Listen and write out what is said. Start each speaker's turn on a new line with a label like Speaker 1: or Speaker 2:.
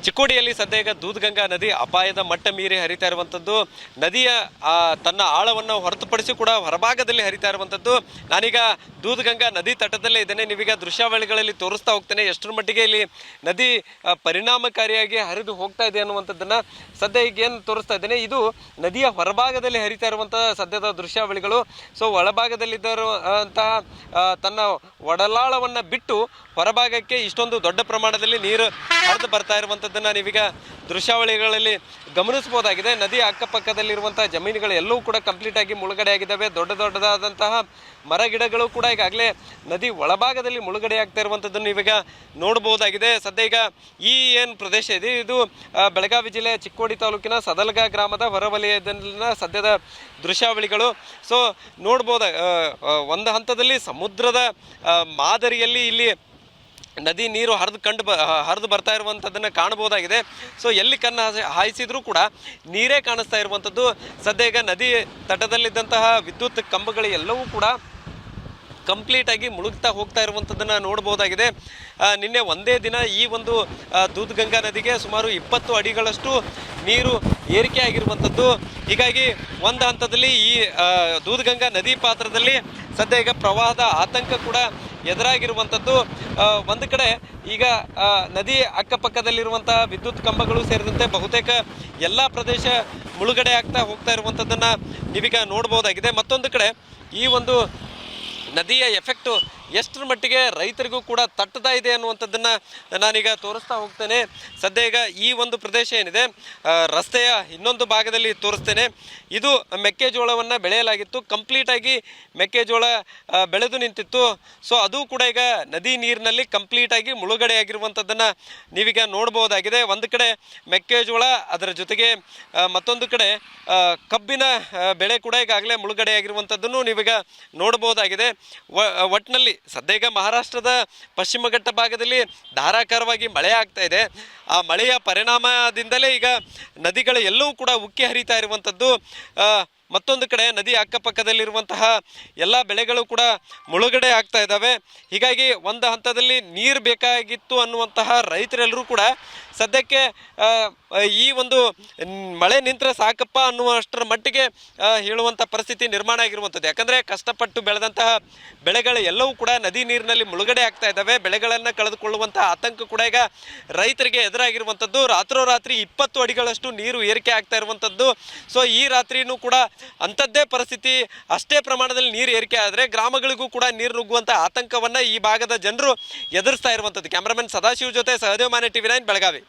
Speaker 1: ಚಿಕ್ಕೋಡಿಯಲ್ಲಿ ಸದ್ಯ ಈಗ ದೂಧಗಂಗಾ ನದಿ ಅಪಾಯದ ಮಟ್ಟ ಮೀರಿ ಹರಿತಾ ಇರುವಂಥದ್ದು. ನದಿಯ ತನ್ನ ಆಳವನ್ನು ಹೊರತುಪಡಿಸಿ ಕೂಡ ಹೊರಭಾಗದಲ್ಲಿ ಹರಿತಾ ಇರುವಂಥದ್ದು. ನಾನೀಗ ದೂಧಗಂಗಾ ನದಿ ತಟದಲ್ಲೇ ಇದ್ದೇನೆ. ನೀವೀಗ ದೃಶ್ಯಾವಳಿಗಳಲ್ಲಿ ತೋರಿಸ್ತಾ ಹೋಗ್ತೇನೆ ಎಷ್ಟರ ಮಟ್ಟಿಗೆ ಇಲ್ಲಿ ನದಿ ಪರಿಣಾಮಕಾರಿಯಾಗಿ ಹರಿದು ಹೋಗ್ತಾ ಇದೆ ಅನ್ನುವಂಥದ್ದನ್ನು ಸದ್ಯ ಈಗ ಏನು ತೋರಿಸ್ತಾ ಇದ್ದೇನೆ. ಇದು ನದಿಯ ಹೊರಭಾಗದಲ್ಲಿ ಹರಿತಾ ಇರುವಂತಹ ಸದ್ಯದ ದೃಶ್ಯಾವಳಿಗಳು. ಸೊ ಒಳಭಾಗದಲ್ಲಿದ್ದಂತಹ ತನ್ನ ಒಡಲಾಳವನ್ನು ಬಿಟ್ಟು ಹೊರಭಾಗಕ್ಕೆ ಇಷ್ಟೊಂದು ದೊಡ್ಡ ಪ್ರಮಾಣದಲ್ಲಿ ನೀರು ಹರಿದು ಬರ್ತಾ ಇರುವಂಥದ್ದನ್ನು ನೀವೀಗ ದೃಶ್ಯಾವಳಿಗಳಲ್ಲಿ ಗಮನಿಸಬಹುದಾಗಿದೆ. ನದಿ ಅಕ್ಕಪಕ್ಕದಲ್ಲಿರುವಂತಹ ಜಮೀನುಗಳು ಎಲ್ಲವೂ ಕೂಡ ಕಂಪ್ಲೀಟ್ ಆಗಿ ಮುಳುಗಡೆ ಆಗಿದ್ದಾವೆ. ದೊಡ್ಡದಾದಂತಹ ಮರ ಗಿಡಗಳು ಕೂಡ ಈಗಾಗಲೇ ನದಿ ಒಳಭಾಗದಲ್ಲಿ ಮುಳುಗಡೆ ಆಗ್ತಾ ಇರುವಂಥದ್ದನ್ನು ನೀವೀಗ ನೋಡಬಹುದಾಗಿದೆ. ಸದ್ಯ ಈಗ ಈ ಏನು ಪ್ರದೇಶ ಇದೆ ಇದು ಬೆಳಗಾವಿ ಜಿಲ್ಲೆಯ ಚಿಕ್ಕೋಡಿ ತಾಲೂಕಿನ ಸದಲಗ ಗ್ರಾಮದ ಹೊರವಲಯದಲ್ಲಿನ ಸದ್ಯದ ದೃಶ್ಯಾವಳಿಗಳು. ಸೊ ನೋಡ್ಬೋದ ಒಂದು ಹಂತದಲ್ಲಿ ಸಮುದ್ರದ ಮಾದರಿಯಲ್ಲಿ ಇಲ್ಲಿ ನದಿ ನೀರು ಹರಿದು ಬರ್ತಾ ಇರುವಂಥದ್ದನ್ನು ಕಾಣಬಹುದಾಗಿದೆ. ಸೊ ಎಲ್ಲಿ ಕಣ್ಣು ಹಾಯಿಸಿದ್ರೂ ಕೂಡ ನೀರೇ ಕಾಣಿಸ್ತಾ ಇರುವಂಥದ್ದು. ಸದ್ಯ ಈಗ ನದಿ ತಟದಲ್ಲಿದ್ದಂತಹ ವಿದ್ಯುತ್ ಕಂಬಗಳು ಎಲ್ಲವೂ ಕೂಡ ಕಂಪ್ಲೀಟಾಗಿ ಮುಳುಗ್ತಾ ಹೋಗ್ತಾ ಇರುವಂಥದ್ದನ್ನು ನೋಡ್ಬೋದಾಗಿದೆ. ನಿನ್ನೆ ಒಂದೇ ದಿನ ಈ ಒಂದು ದೂಧಗಂಗಾ ನದಿಗೆ ಸುಮಾರು 20 ಅಡಿಗಳಷ್ಟು ನೀರು ಏರಿಕೆ ಆಗಿರುವಂಥದ್ದು. ಹೀಗಾಗಿ ಒಂದು ಹಂತದಲ್ಲಿ ಈ ದೂಧಗಂಗಾ ನದಿ ಪಾತ್ರದಲ್ಲಿ ಸದ್ಯ ಈಗ ಪ್ರವಾಹದ ಆತಂಕ ಕೂಡ ಎದುರಾಗಿರುವಂಥದ್ದು. ಒಂದು ಕಡೆ ಈಗ ನದಿ ಅಕ್ಕಪಕ್ಕದಲ್ಲಿರುವಂತಹ ವಿದ್ಯುತ್ ಕಂಬಗಳು ಸೇರಿದಂತೆ ಬಹುತೇಕ ಎಲ್ಲ ಪ್ರದೇಶ ಮುಳುಗಡೆ ಆಗ್ತಾ ಹೋಗ್ತಾ ಇರುವಂಥದ್ದನ್ನು ನೀವೀಗ ನೋಡ್ಬೋದಾಗಿದೆ. ಮತ್ತೊಂದು ಕಡೆ ಈ ಒಂದು ನದಿಯ ಎಫೆಕ್ಟು ಎಷ್ಟರ ಮಟ್ಟಿಗೆ ರೈತರಿಗೂ ಕೂಡ ತಟ್ಟುತ್ತಾ ಇದೆ ಅನ್ನುವಂಥದ್ದನ್ನು ನಾನೀಗ ತೋರಿಸ್ತಾ ಹೋಗ್ತೇನೆ. ಸದ್ಯ ಈಗ ಈ ಒಂದು ಪ್ರದೇಶ ಏನಿದೆ ರಸ್ತೆಯ ಇನ್ನೊಂದು ಭಾಗದಲ್ಲಿ ತೋರಿಸ್ತೇನೆ. ಇದು ಮೆಕ್ಕೆಜೋಳವನ್ನು ಬೆಳೆಯಲಾಗಿತ್ತು. ಕಂಪ್ಲೀಟಾಗಿ ಮೆಕ್ಕೆಜೋಳ ಬೆಳೆದು ನಿಂತಿತ್ತು. ಸೊ ಅದು ಕೂಡ ಈಗ ನದಿ ನೀರಿನಲ್ಲಿ ಕಂಪ್ಲೀಟಾಗಿ ಮುಳುಗಡೆ ಆಗಿರುವಂಥದ್ದನ್ನು ನೀವೀಗ ನೋಡ್ಬೋದಾಗಿದೆ. ಒಂದು ಕಡೆ ಮೆಕ್ಕೆಜೋಳ, ಅದರ ಜೊತೆಗೆ ಮತ್ತೊಂದು ಕಡೆ ಕಬ್ಬಿನ ಬೆಳೆ ಕೂಡ ಈಗಾಗಲೇ ಮುಳುಗಡೆ ಆಗಿರುವಂಥದ್ದನ್ನು ನೀವೀಗ ನೋಡ್ಬೋದಾಗಿದೆ. ಒಟ್ಟಿನಲ್ಲಿ ಸದ್ಯ ಈಗ ಮಹಾರಾಷ್ಟ್ರದ ಪಶ್ಚಿಮ ಘಟ್ಟ ಭಾಗದಲ್ಲಿ ಧಾರಾಕಾರವಾಗಿ ಮಳೆ ಆಗ್ತಾ ಇದೆ. ಆ ಮಳೆಯ ಪರಿಣಾಮದಿಂದಲೇ ಈಗ ನದಿಗಳು ಎಲ್ಲವೂ ಕೂಡ ಉಕ್ಕಿ ಹರಿತಾ ಇರುವಂಥದ್ದು. ಮತ್ತೊಂದು ಕಡೆ ನದಿ ಅಕ್ಕಪಕ್ಕದಲ್ಲಿರುವಂತಹ ಎಲ್ಲ ಬೆಳೆಗಳು ಕೂಡ ಮುಳುಗಡೆ ಆಗ್ತಾ ಇದ್ದಾವೆ. ಹೀಗಾಗಿ ಒಂದು ಹಂತದಲ್ಲಿ ನೀರು ಬೇಕಾಗಿತ್ತು ಅನ್ನುವಂತಹ ರೈತರೆಲ್ಲರೂ ಕೂಡ ಸದ್ಯಕ್ಕೆ ಈ ಒಂದು ಮಳೆ ನಿಂತರೆ ಸಾಕಪ್ಪ ಅನ್ನುವಷ್ಟರ ಮಟ್ಟಿಗೆ ಹೇಳುವಂಥ ಪರಿಸ್ಥಿತಿ ನಿರ್ಮಾಣ ಆಗಿರುವಂಥದ್ದು. ಯಾಕಂದರೆ ಕಷ್ಟಪಟ್ಟು ಬೆಳೆದಂತಹ ಬೆಳೆಗಳು ಎಲ್ಲವೂ ಕೂಡ ನದಿ ನೀರಿನಲ್ಲಿ ಮುಳುಗಡೆ ಆಗ್ತಾ ಇದ್ದಾವೆ. ಬೆಳೆಗಳನ್ನು ಕಳೆದುಕೊಳ್ಳುವಂತಹ ಆತಂಕ ಕೂಡ ಈಗ ರೈತರಿಗೆ ಎದುರಾಗಿರುವಂಥದ್ದು. ರಾತ್ರೋರಾತ್ರಿ 20 ಅಡಿಗಳಷ್ಟು ನೀರು ಏರಿಕೆ ಆಗ್ತಾ ಇರುವಂಥದ್ದು. ಸೊ ಈ ರಾತ್ರಿಯೂ ಕೂಡ ಅಂಥದ್ದೇ ಪರಿಸ್ಥಿತಿ, ಅಷ್ಟೇ ಪ್ರಮಾಣದಲ್ಲಿ ನೀರು ಏರಿಕೆ ಆದರೆ ಗ್ರಾಮಗಳಿಗೂ ಕೂಡ ನೀರು ನುಗ್ಗುವಂಥ ಆತಂಕವನ್ನು ಈ ಭಾಗದ ಜನರು ಎದುರಿಸ್ತಾ ಇರುವಂಥದ್ದು. ಕ್ಯಾಮ್ರಾಮನ್ ಸದಾಶಿವ್ ಜೊತೆ ಸಹದೇವ್ ಮಾನೆ, TV9 ಬೆಳಗಾವಿ.